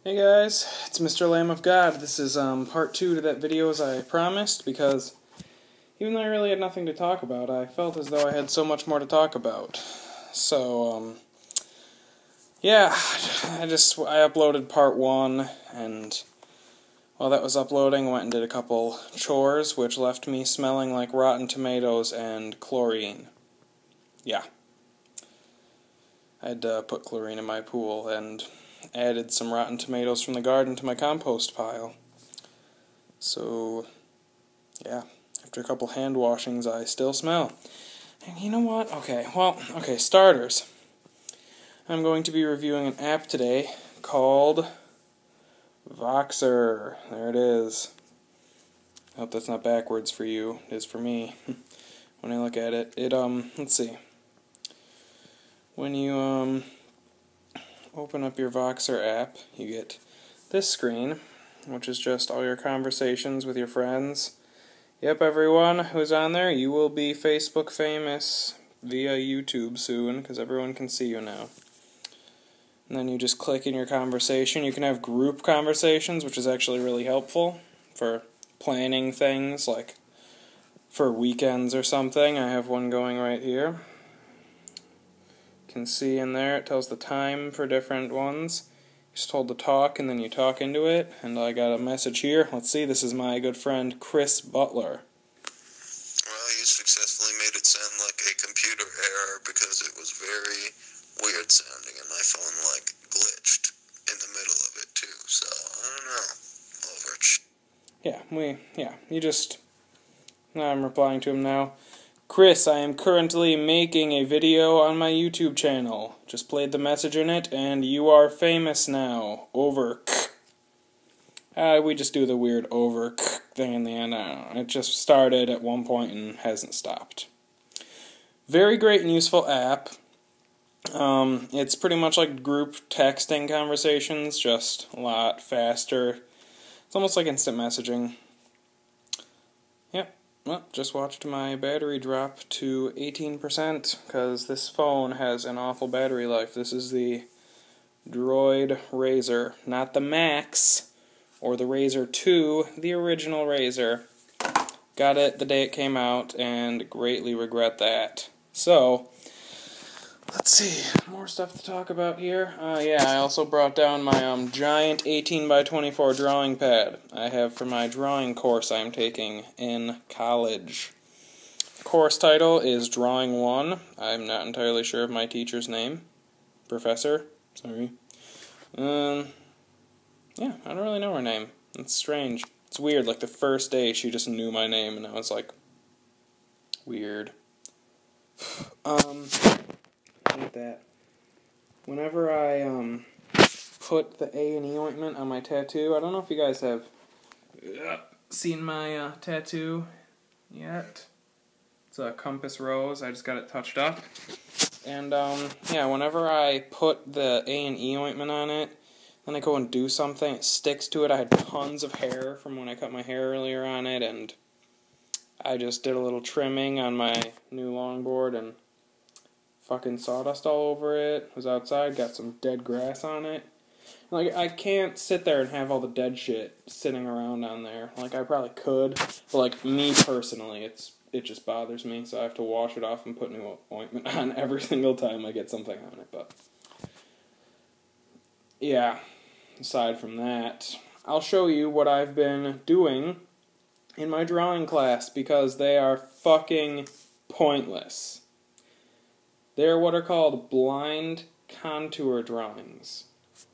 Hey guys, it's Mr. Lamb of God. This is part 2 to that video as I promised, because even though I really had nothing to talk about, I felt as though I had so much more to talk about. So, yeah, I uploaded part 1, and while that was uploading, I went and did a couple chores, which left me smelling like rotten tomatoes and chlorine. Yeah. I'd put chlorine in my pool, and added some rotten tomatoes from the garden to my compost pile. So, yeah, after a couple hand washings, I still smell. And you know what? Okay, starters. I'm going to be reviewing an app today called Voxer. There it is. I hope that's not backwards for you. It is for me. When I look at it, let's see. When you, open up your Voxer app, you get this screen, which is just all your conversations with your friends. Yep, everyone who's on there, you will be Facebook famous via YouTube soon, because everyone can see you now. And then you just click in your conversation. You can have group conversations, which is actually really helpful for planning things, like for weekends or something. I have one going right here. You can see in there, it tells the time for different ones. Just told to talk, and then you talk into it. And I got a message here. Let's see, this is my good friend Chris Butler. Well, you successfully made it sound like a computer error because it was very weird sounding, and my phone, glitched in the middle of it, too. So, I don't know. I'm replying to him now. Chris, I am currently making a video on my YouTube channel. Just played the message in it, and you are famous now. Over. We just do the weird over thing in the end. I don't know. It just started at one point and hasn't stopped. Very great and useful app. It's pretty much like group texting conversations, just a lot faster. It's almost like instant messaging. Yep. Well, just watched my battery drop to 18%, because this phone has an awful battery life. This is the Droid Razr, not the Max, or the Razr 2, the original Razr. Got it the day it came out, and greatly regret that. So, let's see, more stuff to talk about here. I also brought down my giant 18x24 drawing pad I have for my drawing course I'm taking in college. Course title is Drawing 1. I'm not entirely sure of my teacher's name. Professor? Sorry. I don't really know her name. It's strange. It's weird, like the first day she just knew my name, and I was like, weird. Like that. Whenever I put the A&E ointment on my tattoo, I don't know if you guys have seen my tattoo yet. It's a compass rose. I just got it touched up. And whenever I put the A&E ointment on it, then I go and do something, it sticks to it. I had tons of hair from when I cut my hair earlier on it, and I just did a little trimming on my new longboard and fucking sawdust all over it. Was outside, got some dead grass on it. I can't sit there and have all the dead shit sitting around on there. I probably could, but me personally, it just bothers me, so I have to wash it off and put new ointment on every single time I get something on it. But yeah, aside from that, I'll show you what I've been doing in my drawing class, because they are fucking pointless. They're what are called blind contour drawings.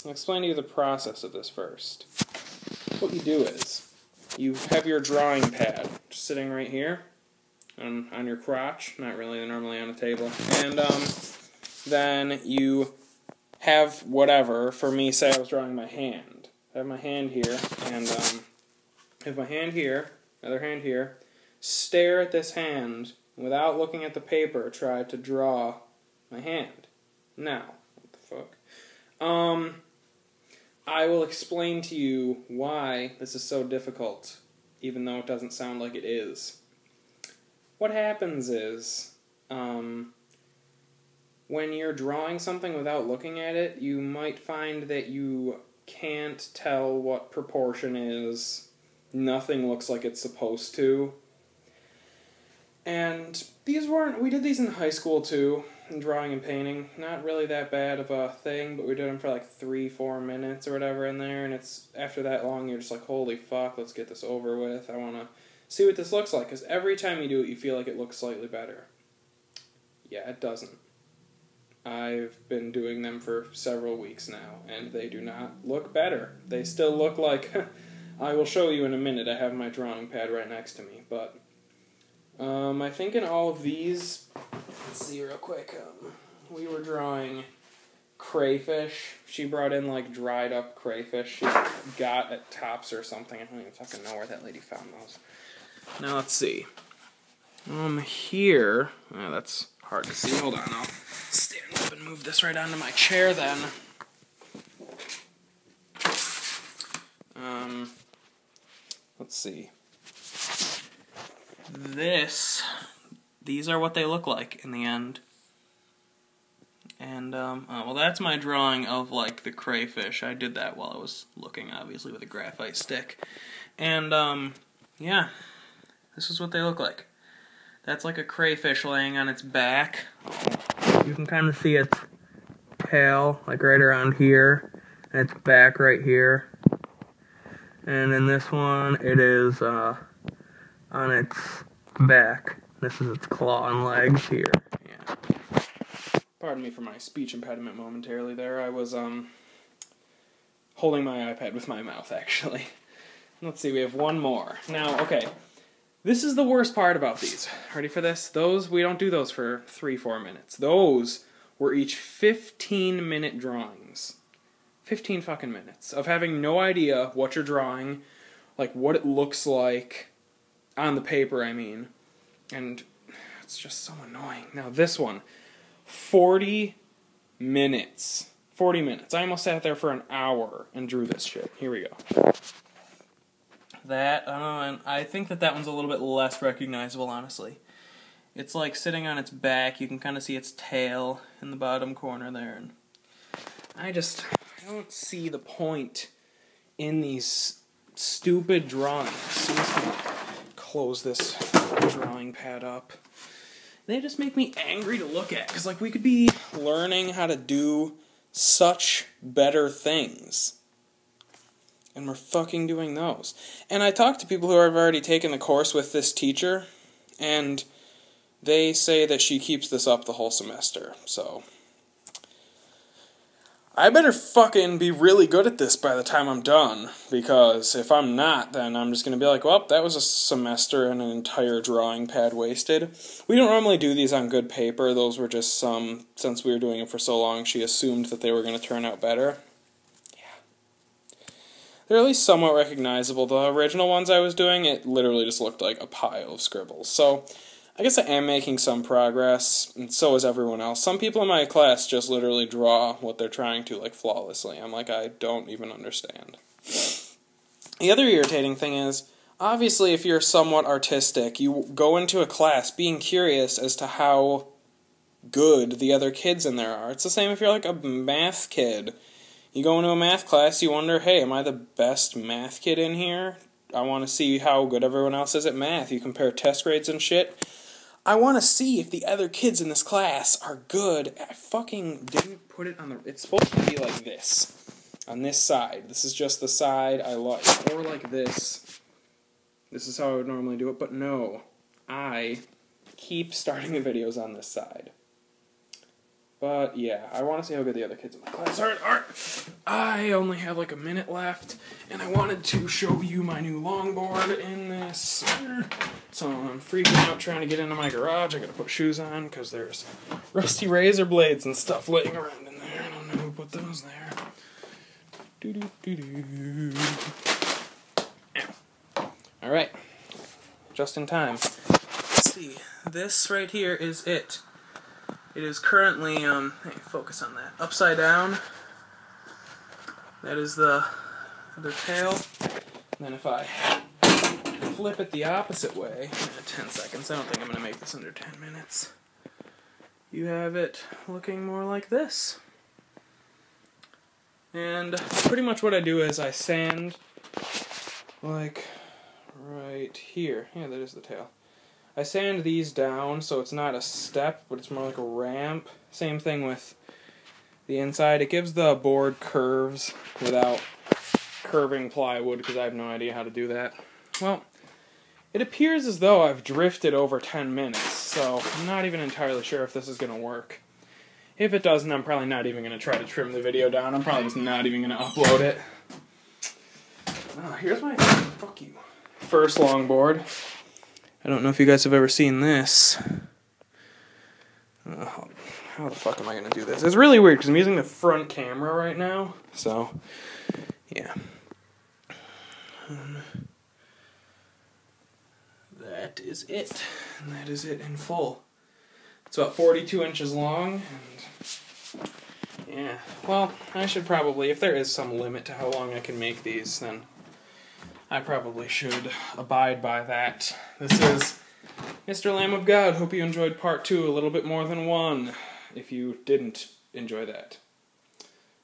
I'll explain to you the process of this first. What you do is, you have your drawing pad just sitting right here, on your crotch, not really normally on a table, and then you have whatever. For me, say I was drawing my hand. I have my hand here, and I have my hand here, other hand here, stare at this hand, without looking at the paper, try to draw my hand. Now, what the fuck? I will explain to you why this is so difficult, even though it doesn't sound like it is. What happens is, when you're drawing something without looking at it, you might find that you can't tell what proportion is. Nothing looks like it's supposed to. And we did these in high school too, in drawing and painting. Not really that bad of a thing, but we did them for like 3-4 minutes or whatever in there, and it's, after that long, you're just like, holy fuck, let's get this over with. I want to see what this looks like, because every time you do it, you feel like it looks slightly better. Yeah, it doesn't. I've been doing them for several weeks now, and they do not look better. They still look like, I will show you in a minute, I have my drawing pad right next to me, but I think in all of these, let's see real quick, we were drawing crayfish. She brought in like dried up crayfish she got at Tops or something. I don't even fucking know where that lady found those. Now let's see. Here, that's hard to see. Hold on, I'll stand up and move this right onto my chair then. Let's see. These are what they look like in the end. And, well, that's my drawing of, like, the crayfish. I did that while I was looking, obviously, with a graphite stick. And, yeah, this is what they look like. That's like a crayfish laying on its back. You can kind of see its tail, like, right around here, and its back right here. And in this one, it is, on its back. This is its claw and legs here. Yeah. Pardon me for my speech impediment momentarily there. I was, holding my iPad with my mouth, actually. Let's see, we have one more. Now, okay, this is the worst part about these. Ready for this? We don't do those for 3-4 minutes. Those were each 15-minute drawings. 15 fucking minutes of having no idea what you're drawing, like what it looks like on the paper, I mean. And it's just so annoying. Now this one, 40 minutes. 40 minutes. I almost sat there for an hour and drew this shit. Here we go. And I think that one's a little bit less recognizable, honestly. It's like sitting on its back. You can kind of see its tail in the bottom corner there. And I don't see the point in these stupid drawings. So let's close this drawing pad up. They just make me angry to look at, because like we could be learning how to do such better things, and we're fucking doing those. And I talked to people who have already taken the course with this teacher, and they say that she keeps this up the whole semester, so I better fucking be really good at this by the time I'm done, because if I'm not, then I'm just going to be like, well, that was a semester and an entire drawing pad wasted. We don't normally do these on good paper. Those were just some, since we were doing it for so long, she assumed that they were going to turn out better. Yeah. They're at least somewhat recognizable. The original ones I was doing, it literally just looked like a pile of scribbles. So I guess I am making some progress, and so is everyone else. Some people in my class just literally draw what they're trying to, like, flawlessly. I'm like, I don't even understand. The other irritating thing is, obviously, if you're somewhat artistic, you go into a class being curious as to how good the other kids in there are. It's the same if you're, like, a math kid. You go into a math class, you wonder, hey, am I the best math kid in here? I want to see how good everyone else is at math. You compare test grades and shit. I want to see if the other kids in this class are good. I fucking didn't put it on the... It's supposed to be like this. On this side. This is just the side I like. Or like this. This is how I would normally do it, but no. I keep starting the videos on this side. But yeah, I want to see how good the other kids in my class are. I only have like a minute left, and I wanted to show you my new longboard in this. So I'm freaking out trying to get into my garage. I gotta put shoes on because there's rusty razor blades and stuff laying around in there. I don't know who put those there. Alright, just in time. Let's see, this right here is it. It is currently, hey, focus on that, upside down. That is the other tail. And then if I flip it the opposite way, 10 seconds, I don't think I'm going to make this under 10 minutes. You have it looking more like this. And pretty much what I do is I sand, like, right here. Yeah, that is the tail. I sand these down so it's not a step, but it's more like a ramp. Same thing with the inside. It gives the board curves without curving plywood, because I have no idea how to do that. Well, it appears as though I've drifted over 10 minutes, so I'm not even entirely sure if this is going to work. If it doesn't, I'm probably not even going to try to trim the video down. I'm probably just not even going to upload it. Oh, here's my... fuck you. First longboard. I don't know if you guys have ever seen this. How the fuck am I going to do this? It's really weird because I'm using the front camera right now. So, yeah. That is it. And that is it in full. It's about 42 inches long. And yeah. Well, I should probably, if there is some limit to how long I can make these, then I probably should abide by that. This is Mr. Lamb of God. Hope you enjoyed part 2 a little bit more than 1, if you didn't enjoy that.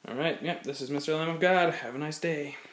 Alright, yep, this is Mr. Lamb of God. Have a nice day.